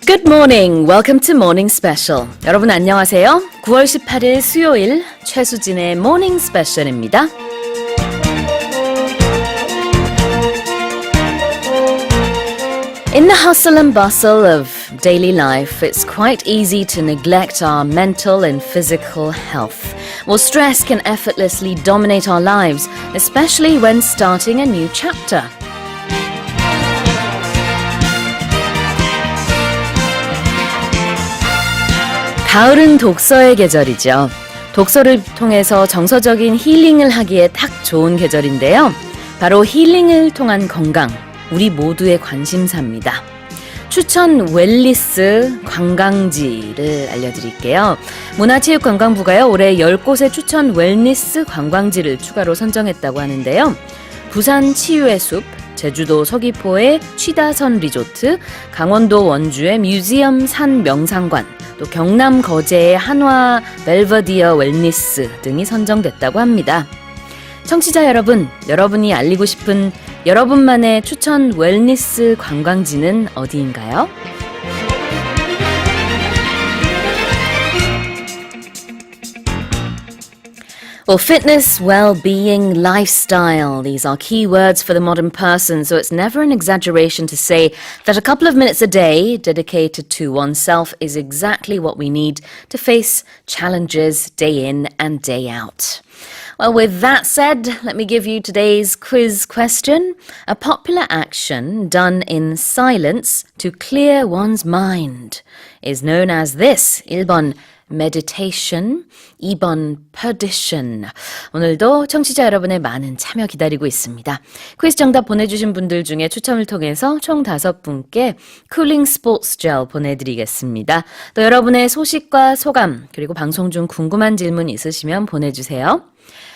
Good morning. Welcome to 모닝스페셜. 여러분 안녕하세요. 9월 18일 수요일 최수진의 모닝스페셜입니다. In the hustle and bustle of daily life, it's quite easy to neglect our mental and physical health. Well, stress can effortlessly dominate our lives, especially when starting a new chapter. 가을은 독서의 계절이죠. 독서를 통해서 정서적인 힐링을 하기에 딱 좋은 계절인데요. 바로 힐링을 통한 건강, 우리 모두의 관심사입니다. 추천 웰니스 관광지를 알려드릴게요. 문화체육관광부가요, 올해 10곳의 추천 웰니스 관광지를 추가로 선정했다고 하는데요. 부산 치유의 숲, 제주도 서귀포의 취다선 리조트, 강원도 원주의 뮤지엄 산 명상관, 또 경남 거제의 한화 벨버디어 웰니스 등이 선정됐다고 합니다. 청취자 여러분, 여러분이 알리고 싶은 여러분만의 추천 웰니스 관광지는 어디인가요? Well, fitness, well-being, lifestyle, these are key words for the modern person, so it's never an exaggeration to say that a couple of minutes a day dedicated to oneself is exactly what we need to face challenges day in and day out. Well, with that said, let me give you today's quiz question. A popular action done in silence to clear one's mind is known as this. 1번 meditation, 2번 perdition. 오늘도 청취자 여러분의 많은 참여 기다리고 있습니다. 퀴즈 정답 보내주신 분들 중에 추첨을 통해서 총 5분께 쿨링 스포츠 젤 보내드리겠습니다. 또 여러분의 소식과 소감, 그리고 방송 중 궁금한 질문 있으시면 보내주세요.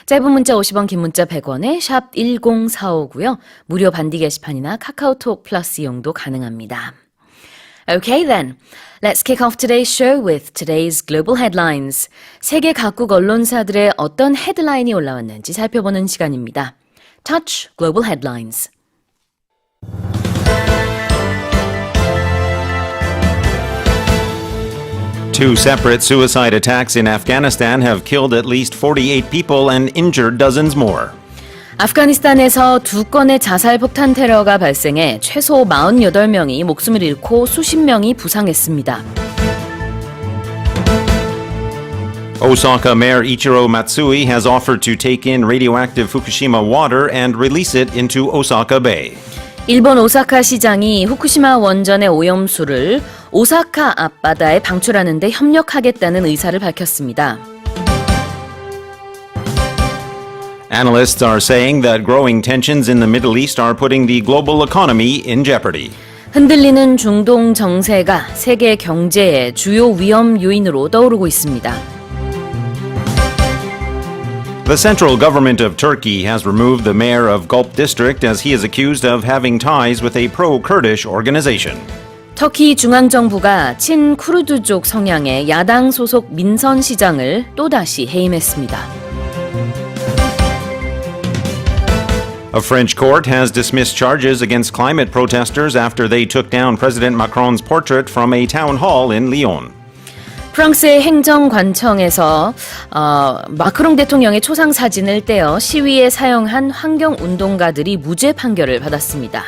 짧은 문자 50원, 긴 문자 100원에 샵 1045고요. 무료 반디 게시판이나 카카오톡 플러스 이용도 가능합니다. Okay then, let's kick off today's show with today's global headlines. 세계 각국 언론사들의 어떤 헤드라인이 올라왔는지 살펴보는 시간입니다. Touch Global Headlines. Two separate suicide attacks in Afghanistan have killed at least 48 people and injured dozens more. 아프가니스탄에서 2건의 자살 폭탄 테러가 발생해 최소 48명이 목숨을 잃고 수십 명이 부상했습니다. Osaka Mayor Ichiro Matsui has offered to take in radioactive Fukushima water and release it into Osaka Bay. 일본 오사카 시장이 후쿠시마 원전의 오염수를 오사카 앞바다에 방출하는 데 협력하겠다는 의사를 밝혔습니다. Analysts are saying that growing tensions in the Middle East are putting the global economy in jeopardy. 흔들리는 중동 정세가 세계 경제의 주요 위험 요인으로 떠오르고 있습니다. The central government of Turkey has removed the mayor of Gulp District as he is accused of having ties with a pro-Kurdish organization. 터키 중앙정부가 친쿠르드족 성향의 야당 소속 민선 시장을 또다시 해임했습니다. A French court has dismissed charges against climate protesters after they took down President Macron's portrait from a town hall in Lyon. 프랑스의 행정관청에서 마크롱 대통령의 초상 사진을 떼어 시위에 사용한 환경운동가들이 무죄 판결을 받았습니다.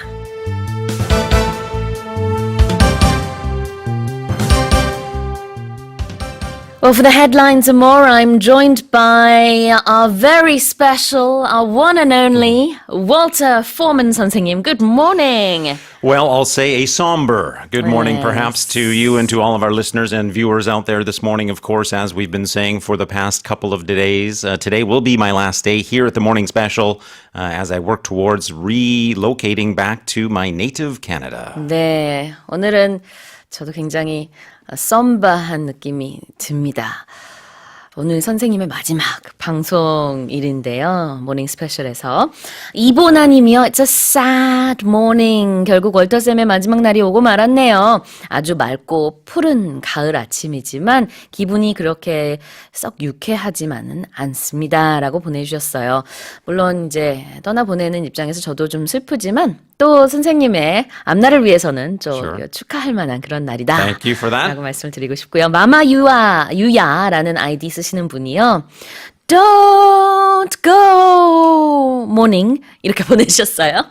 Well, for the headlines and more, I'm joined by our very special, our one and only, Walter Foreman 선생님. Good morning. Well, I'll say a somber good morning perhaps to you and to all of our listeners and viewers out there this morning, of course, as we've been saying for the past couple of days. Today will be my last day here at the Morning Special as I work towards relocating back to my native Canada. 네, 오늘은 저도 굉장히 썸바한 느낌이 듭니다. 오늘 선생님의 마지막 방송일인데요. 모닝 스페셜에서 이보나님이요. It's a sad morning. 결국 월터쌤의 마지막 날이 오고 말았네요. 아주 맑고 푸른 가을 아침이지만 기분이 그렇게 썩 유쾌하지만은 않습니다. 라고 보내주셨어요. 물론 이제 떠나보내는 입장에서 저도 좀 슬프지만 또 선생님의 앞날을 위해서는 좀 Sure. 축하할 만한 그런 날이다. Thank you for that. 라고 말씀을 드리고 싶고요. 마마 유야라는 아이디 쓰시는 분이요. Don't go morning 이렇게 보내주셨어요.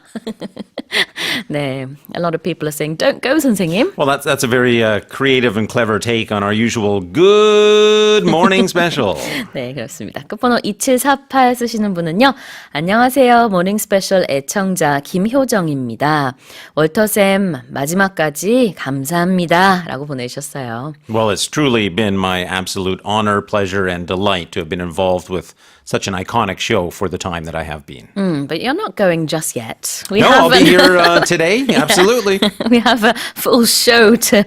네, a lot of people are saying don't go 선생님. Well, that's a very creative and clever take on our usual good morning special. 네, 그렇습니다. 끝번호 2748 쓰시는 분은요. 안녕하세요. 모닝스페셜 애청자 김효정입니다. 월터쌤 마지막까지 감사합니다. 라고 보내주셨어요. Well, it's truly been my absolute honor, pleasure, and delight to have been involved with such an iconic show for the time that I have been. But you're not going just yet. No, I'll be here today. Absolutely. We have a full show to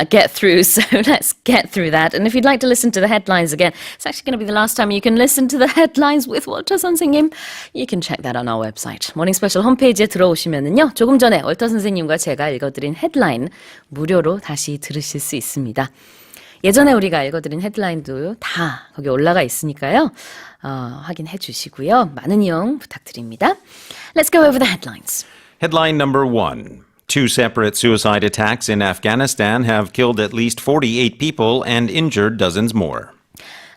get through, so let's get through that. And if you'd like to listen to the headlines again, it's actually going to be the last time you can listen to the headlines with 월터 선생님. You can check that on our website. 모닝 스페셜 홈페이지에 들어오시면은요. 조금 전에 월터 선생님과 제가 읽어드린 헤드라인 무료로 다시 들으실 수 있습니다. 예전에 우리가 읽어드린 헤드라인도 다 거기 올라가 있으니까요. 확인해 주시고요. 많은 이용 부탁드립니다. Let's go over the headlines. Headline number 1. 2 separate suicide attacks in Afghanistan have killed at least 48 people and injured dozens more.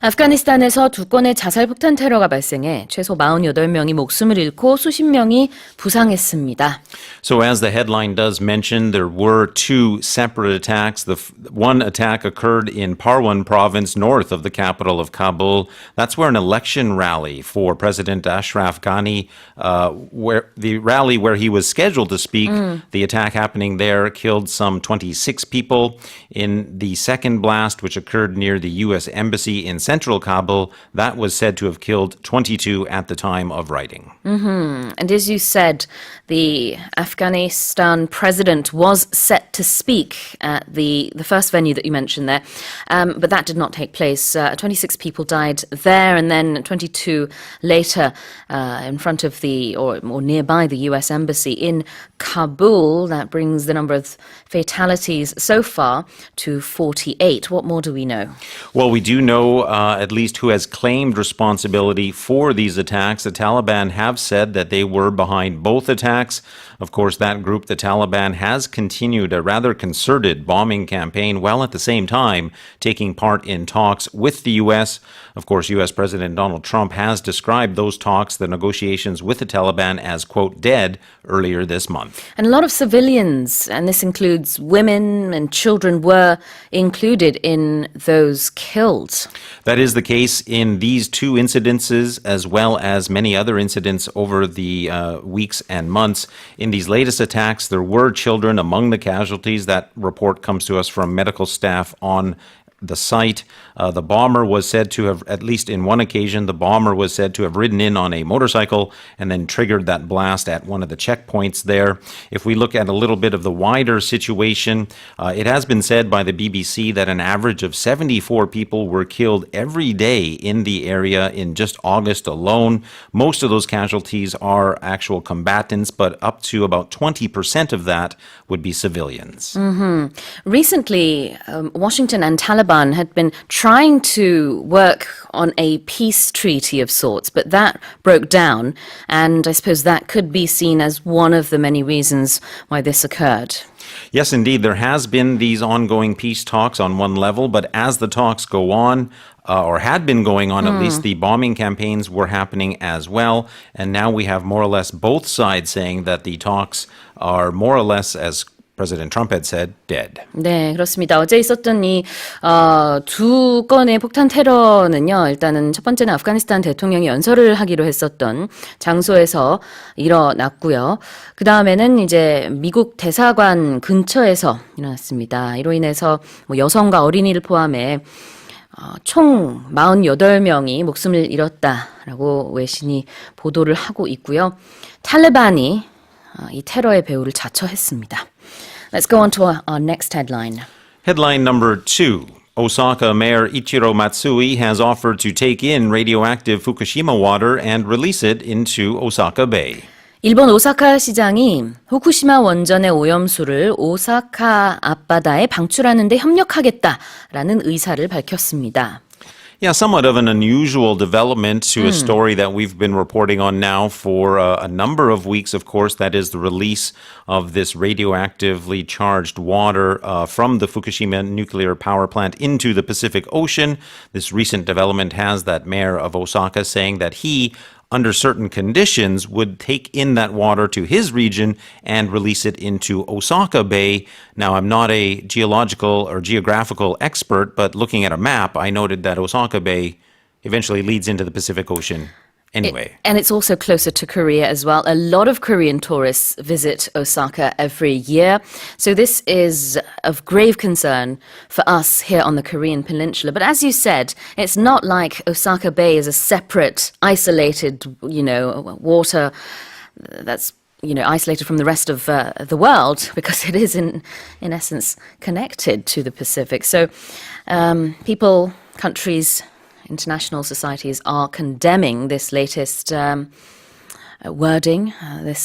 아프가니스탄에서 두 건의 자살폭탄 테러가 발생해 최소 48명이 목숨을 잃고 수십 명이 부상했습니다. So as the headline does mention, there were 2 separate attacks. One attack occurred in Parwan province north of the capital of Kabul. That's where an election rally for President Ashraf Ghani, where the rally where he was scheduled to speak, the attack happening there killed some 26 people. In the second blast, which occurred near the U.S. Embassy in central Kabul, that was said to have killed 22 at the time of writing. And as you said, the Afghanistan president was set to speak at the first venue that you mentioned there, but that did not take place. 26 people died there, and then 22 later in front of or nearby the U.S. Embassy in Kabul. That brings the number of fatalities so far to 48. What more do we know? Well, we do know at least who has claimed responsibility for these attacks. The Taliban have said that they were behind both attacks. Of course, that group, the Taliban, has continued a rather concerted bombing campaign while at the same time taking part in talks with the U.S. Of course, U.S. President Donald Trump has described those talks, the negotiations with the Taliban, as, quote, dead earlier this month. And a lot of civilians, and this includes women and children, were included in those killed. That is the case in these 2 incidences, as well as many other incidents over the weeks and months. In these latest attacks, there were children among the casualties. That report comes to us from medical staff on the site. The bomber was said to have, at least in one occasion, the bomber was said to have ridden in on a motorcycle and then triggered that blast at one of the checkpoints there. If we look at a little bit of the wider situation, it has been said by the BBC that an average of 74 people were killed every day in the area in just August alone. Most of those casualties are actual combatants, but up to about 20% of that would be civilians. Recently, Washington and Taliban had been trying to work on a peace treaty of sorts, but that broke down, and I suppose that could be seen as one of the many reasons why this occurred. Yes, indeed. There has been these ongoing peace talks on one level, but as the talks go on, or had been going on, at least the bombing campaigns were happening as well. And now we have more or less both sides saying that the talks are more or less, as President Trump had said, dead. 네, 그렇습니다. 어제 있었던 이 두 건의 폭탄 테러는요. 일단은 첫 번째는 아프가니스탄 대통령이 연설을 하기로 했었던 장소에서 일어났고요. 그 다음에는 이제 미국 대사관 근처에서 일어났습니다. 이로 인해서 여성과 어린이를 포함해 총 48명이 목숨을 잃었다라고 외신이 보도를 하고 있고요. 탈레반이 이 테러의 배후를 자처했습니다. Let's go on to our next headline. Headline number 2. Osaka Mayor Ichiro Matsui has offered to take in radioactive Fukushima water and release it into Osaka Bay. 일본 오사카 시장이 후쿠시마 원전의 오염수를 오사카 앞바다에 방출하는 데 협력하겠다라는 의사를 밝혔습니다. Yeah, somewhat of an unusual development to a story that we've been reporting on now for a number of weeks, of course. That is the release of this radioactively charged water from the Fukushima nuclear power plant into the Pacific Ocean. This recent development has that mayor of Osaka saying that he, under certain conditions, would take in that water to his region and release it into Osaka Bay. Now, I'm not a geological or geographical expert, but looking at a map, I noted that Osaka Bay eventually leads into the Pacific Ocean anyway. And it's also closer to Korea as well. A lot of Korean tourists visit Osaka every year. So this is of grave concern for us here on the Korean peninsula. But as you said, it's not like Osaka Bay is a separate, isolated, water that's isolated from the rest of the world, because it is in essence connected to the Pacific. So people, countries, international societies are condemning this latest wording,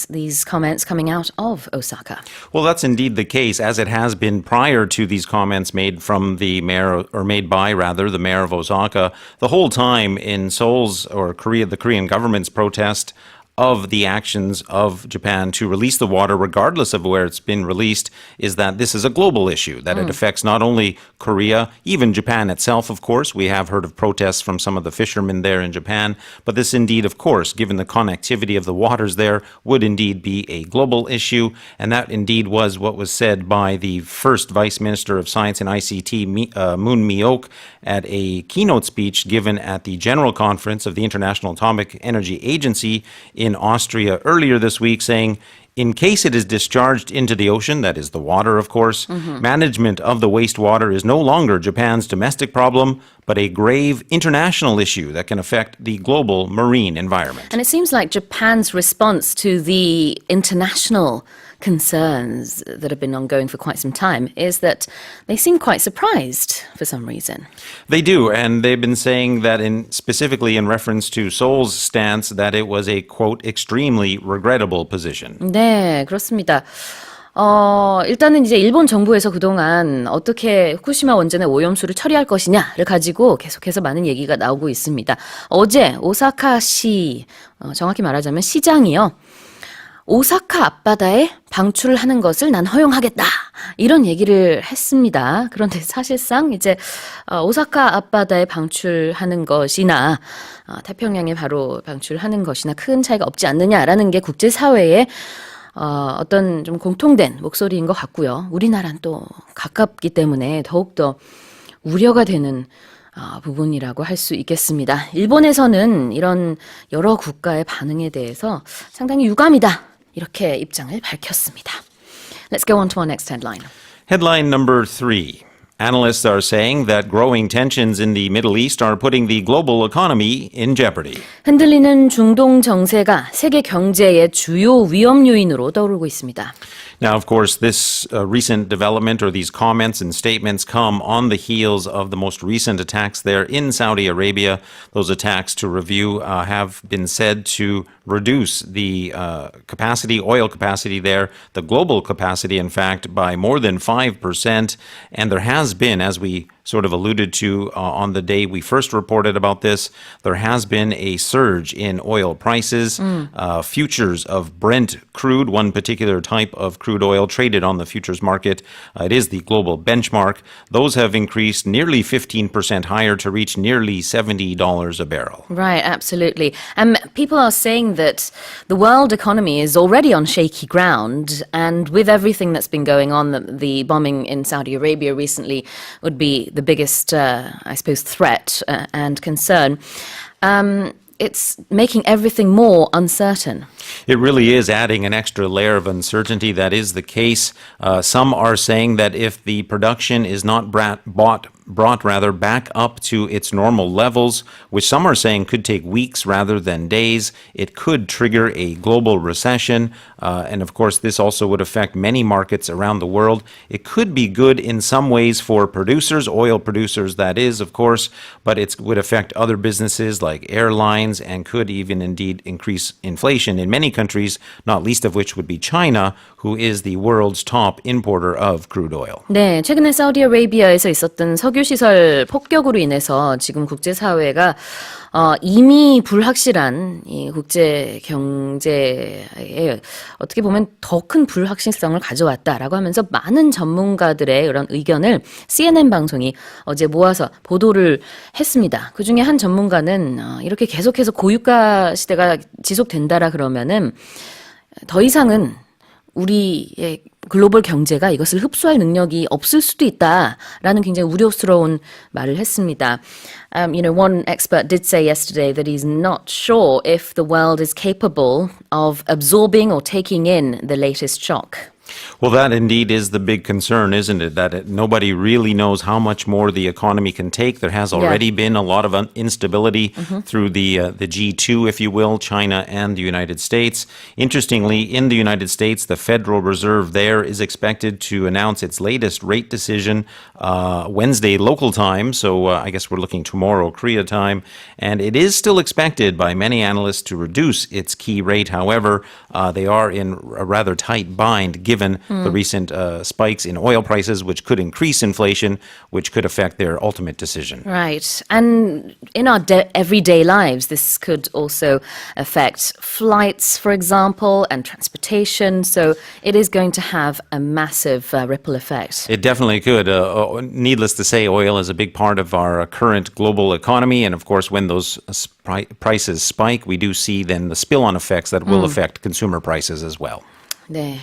these comments coming out of Osaka. Well, that's indeed the case, as it has been prior to these comments made from the mayor, or made by, rather, the mayor of Osaka. The whole time in Seoul's, or the Korean government's protest of the actions of Japan to release the water, regardless of where it's been released, is that this is a global issue, that it affects not only Korea, even Japan itself, of course. We have heard of protests from some of the fishermen there in Japan, but this indeed, of course, given the connectivity of the waters there, would indeed be a global issue, and that indeed was what was said by the first Vice Minister of Science and ICT, Moon Mi-ok, at a keynote speech given at the General Conference of the International Atomic Energy Agency in Austria earlier this week, saying, in case it is discharged into the ocean, that is the water, of course, management of the wastewater is no longer Japan's domestic problem, but a grave international issue that can affect the global marine environment. And it seems like Japan's response to the international concerns that have been ongoing for quite some time is that they seem quite surprised for some reason. They do, and they've been saying that specifically in reference to Seoul's stance, that it was a, quote, extremely regrettable position. 네, 그렇습니다. 일단은 이제 일본 정부에서 그동안 어떻게 후쿠시마 원전의 오염수를 처리할 것이냐를 가지고 계속해서 많은 얘기가 나오고 있습니다. 어제 오사카시, 정확히 말하자면 시장이요, 오사카 앞바다에 방출을 하는 것을 난 허용하겠다, 이런 얘기를 했습니다. 그런데 사실상 이제 오사카 앞바다에 방출하는 것이나 태평양에 바로 방출하는 것이나 큰 차이가 없지 않느냐라는 게 국제사회의 어떤 좀 공통된 목소리인 것 같고요. 우리나라는 또 가깝기 때문에 더욱더 우려가 되는 부분이라고 할 수 있겠습니다. 일본에서는 이런 여러 국가의 반응에 대해서 상당히 유감이다, 이렇게 입장을 밝혔습니다. Let's go on to our next headline. Headline number 3. Analysts are saying that growing tensions in the Middle East are putting the global economy in jeopardy. 흔들리는 중동 정세가 세계 경제의 주요 위험 요인으로 떠오르고 있습니다. Now, of course, this recent development, or these comments and statements, come on the heels of the most recent attacks there in Saudi Arabia. Those attacks, to review, have been said to reduce the oil capacity there, the global capacity, in fact, by more than 5%. And there has been, as we sort of alluded to on the day we first reported about this, there has been a surge in oil prices. Futures of Brent crude, one particular type of crude oil traded on the futures market, it is the global benchmark. Those have increased nearly 15% higher to reach nearly $70 a barrel. Right, absolutely. And people are saying that the world economy is already on shaky ground, and with everything that's been going on, the bombing in Saudi Arabia recently would be the biggest, I suppose, threat and concern. It's making everything more uncertain. It really is adding an extra layer of uncertainty. That is the case. Some are saying that if the production is not brought back up to its normal levels, which some are saying could take weeks rather than days, it could trigger a global recession. And of course, this also would affect many markets around the world. It could be good in some ways for producers, oil producers, that is, of course, but it would affect other businesses like airlines, and could even indeed increase inflation in many countries, not least of which would be China, who is the world's top importer of crude oil. 네, 최근에 사우디아라비아에서 있었던 석유 석유시설 폭격으로 인해서 지금 국제사회가 이미 불확실한 이 국제 경제에 어떻게 보면 더 큰 불확실성을 가져왔다라고 하면서 많은 전문가들의 그런 의견을 CNN 방송이 어제 모아서 보도를 했습니다. 그중에 한 전문가는 이렇게 계속해서 고유가 시대가 지속된다라 그러면은 더 이상은 우리의 글로벌 경제가 이것을 흡수할 능력이 없을 수도 있다라는 굉장히 우려스러운 말을 했습니다. One expert did say yesterday that he's not sure if the world is capable of absorbing or taking in the latest shock. Well, that indeed is the big concern, isn't it? That nobody really knows how much more the economy can take. There has already been a lot of instability through the G2, if you will, China and the United States. Interestingly, in the United States, the Federal Reserve there is expected to announce its latest rate decision Wednesday local time. So I guess we're looking tomorrow, Korea time. And it is still expected by many analysts to reduce its key rate. However, they are in a rather tight bind given the recent spikes in oil prices, which could increase inflation, which could affect their ultimate decision. Right. And in our everyday lives, this could also affect flights, for example, and transportation. So it is going to have a massive ripple effect. It definitely could. Needless to say, oil is a big part of our current global economy. And of course, when those prices spike, we do see then the spill-on effects that will affect consumer prices as well. 네.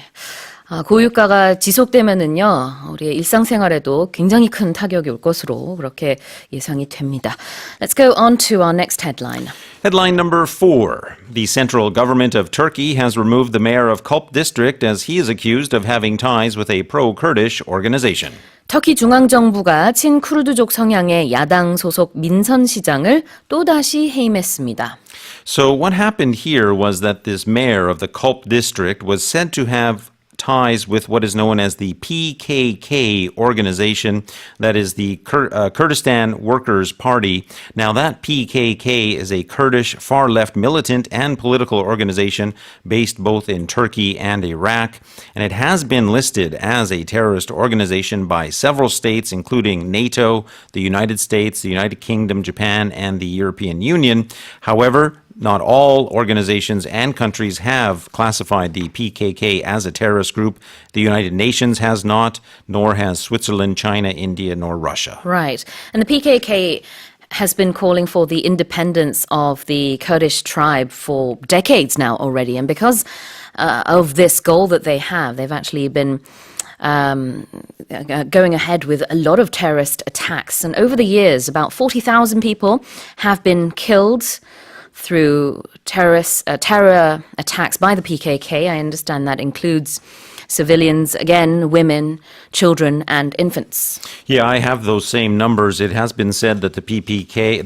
고유가가 지속되면은요, 우리의 일상생활에도 굉장히 큰 타격이 올 것으로 그렇게 예상이 됩니다. Let's go on to our next headline. Headline number 4. The central government of Turkey has removed the mayor of Kulp district as he is accused of having ties with a pro-Kurdish organization. 터키 중앙정부가 친쿠르드족 성향의 야당 소속 민선시장을 또다시 해임했습니다. So what happened here was that this mayor of the Kulp district was said to have ties with what is known as the PKK organization, that is the Kurdistan Workers' Party. Now that PKK is a Kurdish far-left militant and political organization based both in Turkey and Iraq, and it has been listed as a terrorist organization by several states, including NATO, the United States, the United Kingdom, Japan, and the European Union. However, not all organizations and countries have classified the PKK as a terrorist group. The United Nations has not, nor has Switzerland, China, India, nor Russia. Right. And the PKK has been calling for the independence of the Kurdish tribe for decades now already. And because of this goal that they have, they've actually been going ahead with a lot of terrorist attacks. And over the years, about 40,000 people have been killed through terror attacks by the PKK. I understand that includes civilians, again, women, children, and infants. Yeah, I have those same numbers. It has been said that the PKK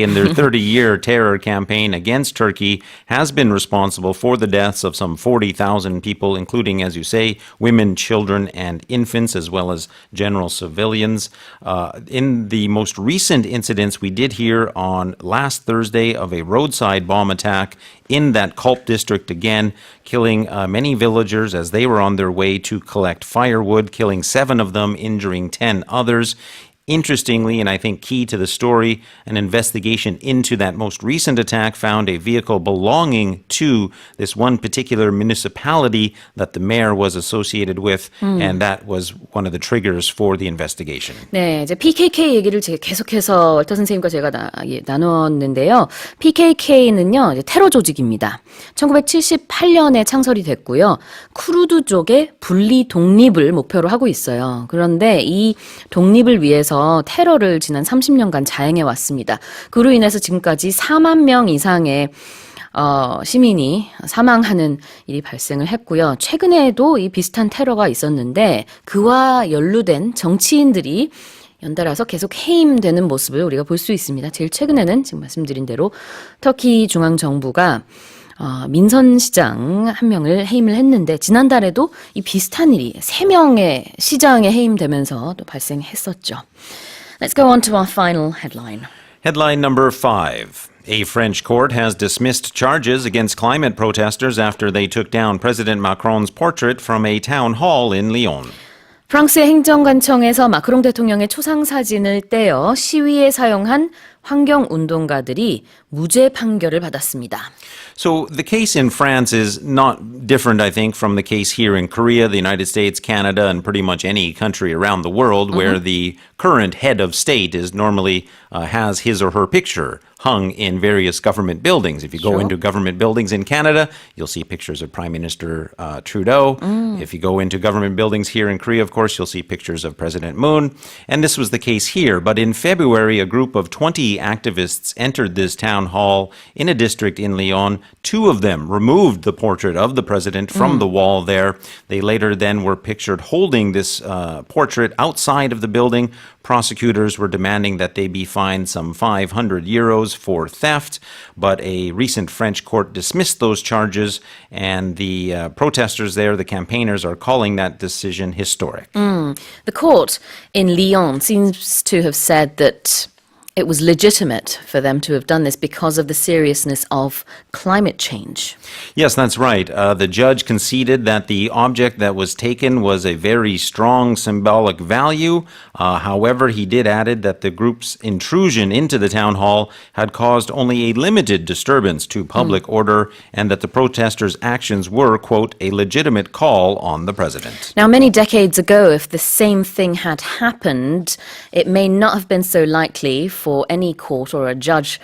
in their 30-year terror campaign against Turkey has been responsible for the deaths of some 40,000 people, including, as you say, women, children, and infants, as well as general civilians. In the most recent incidents we did hear on last Thursday of a roadside bomb attack in that Kulp district again, killing many villagers as they were on their way to collect firewood, killing 7 of them, injuring 10 others. Interestingly, and I think key to the story, an investigation into that most recent attack found a vehicle belonging to this one particular municipality that the mayor was associated with, and that was one of the triggers for the investigation. 네, 이제 PKK 얘기를 제가 계속해서 월터 선생님과 제가 나눴는데요. PKK는요, 이제 테러 조직입니다. 1978년에 창설이 됐고요. 쿠르드족의 분리 독립을 목표로 하고 있어요. 그런데 이 독립을 위해서 테러를 지난 30년간 자행해 왔습니다. 그로 인해서 지금까지 4만 명 이상의 시민이 사망하는 일이 발생을 했고요. 최근에도 이 비슷한 테러가 있었는데 그와 연루된 정치인들이 연달아서 계속 해임되는 모습을 우리가 볼 수 있습니다. 제일 최근에는 지금 말씀드린 대로 터키 중앙정부가 민선시장 한 명을 해임을 했는데 지난달에도 이 비슷한 일이 3명의 시장에 해임되면서 또 발생했었죠. Let's go on to our final headline. Headline number 5. A French court has dismissed charges against climate protesters after they took down President Macron's portrait from a town hall in Lyon. 프랑스의 행정관청에서 마크롱 대통령의 초상 사진을 떼어 시위에 사용한 환경운동가들이 무죄 판결을 받았습니다. So the case in France is not different, I think, from the case here in Korea, the United States, Canada, and pretty much any country around the world where the current head of state is normally has his or her picture hung in various government buildings. If you go into government buildings in Canada, you'll see pictures of Prime Minister Trudeau. If you go into government buildings here in Korea, of course, you'll see pictures of President Moon. And this was the case here. But in February, a group of 20 activists entered this town hall in a district in Lyon. Two of them removed the portrait of the president from the wall there. They later then were pictured holding this portrait outside of the building. Prosecutors were demanding that they be fined some 500 euros for theft, but a recent French court dismissed those charges, and the protesters there, the campaigners, are calling that decision historic. The court in Lyon seems to have said that it was legitimate for them to have done this because of the seriousness of climate change. Yes, that's right. The judge conceded that the object that was taken was a very strong symbolic value. However, he did add that the group's intrusion into the town hall had caused only a limited disturbance to public order and that the protesters' actions were, quote, a legitimate call on the president. Now, many decades ago, if the same thing had happened, it may not have been so likely for any court or a judge,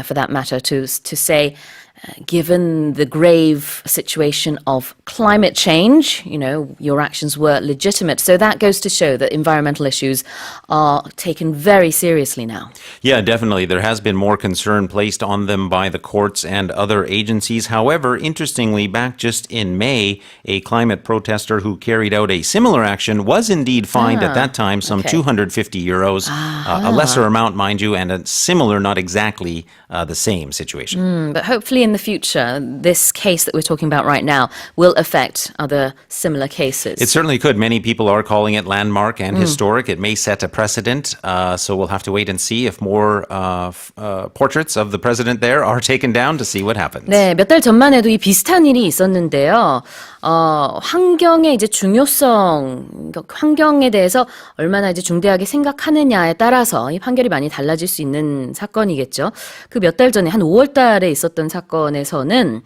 for that matter, to say, given the grave situation of climate change, you know, your actions were legitimate. So that goes to show that environmental issues are taken very seriously now. Yeah, definitely. There has been more concern placed on them by the courts and other agencies. However, interestingly, back just in May, a climate protester who carried out a similar action was indeed fined at that time some 250 euros, a lesser amount, mind you, and a similar, not exactly the same situation. But hopefully in the future, this case that we're talking about right now will affect other similar cases. It certainly could. Many people are calling it landmark and historic. It may set a precedent. So we'll have to wait and see if more portraits of the president there are taken down to see what happens. 네, 몇 달 전만 해도 이 비슷한 일이 있었는데요. 환경의 이제 중요성, 환경에 대해서 얼마나 이제 중대하게 생각하느냐에 따라서 이 판결이 많이 달라질 수 있는 사건이겠죠. 그 몇 달 전에 한 5월 달에 있었던 사건에서는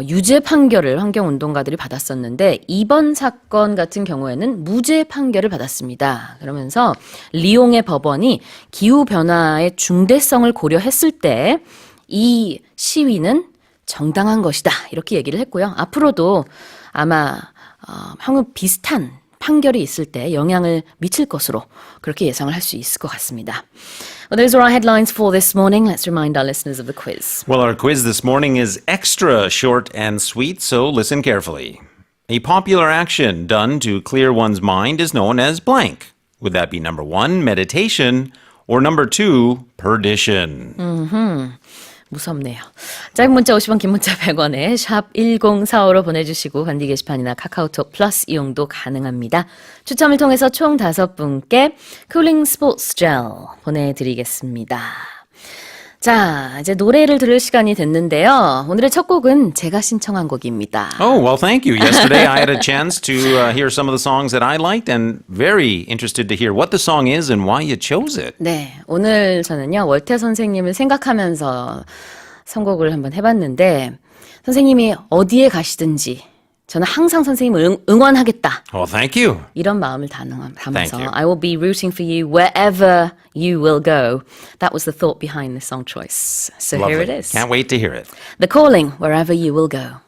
유죄 판결을 환경운동가들이 받았었는데 이번 사건 같은 경우에는 무죄 판결을 받았습니다. 그러면서 리옹의 법원이 기후변화의 중대성을 고려했을 때 이 시위는 정당한 것이다. 이렇게 얘기를 했고요. 앞으로도 아마 비슷한 판결이 있을 때 영향을 미칠 것으로 그렇게 예상을 할 수 있을 것 같습니다. Well, those are our headlines for this morning. Let's remind our listeners of the quiz. Well, our quiz this morning is extra short and sweet, so listen carefully. A popular action done to clear one's mind is known as blank. Would that be number 1, meditation, or number 2, perdition? 무섭네요. 짧은 문자 50원, 긴 문자 100원에 샵 1045로 보내주시고 관디 게시판이나 카카오톡 플러스 이용도 가능합니다. 추첨을 통해서 총 5분께 쿨링 스포츠 젤 보내드리겠습니다. 자, 이제 노래를 들을 시간이 됐는데요. 오늘의 첫 곡은 제가 신청한 곡입니다. Oh, well, thank you. Yesterday I had a chance to hear some of the songs that I liked and very interested to hear what the song is and why you chose it. 네, 오늘 저는요. 월태 선생님을 생각하면서 선곡을 한번 해봤는데 선생님이 어디에 가시든지 저는 항상 선생님을 응원하겠다. Well, thank you. 이런 마음을 담아서 Thank you. I will be rooting for you wherever you will go. That was the thought behind the song choice. So Lovely. here it is. Can't wait to hear it. The Calling, Wherever You Will Go.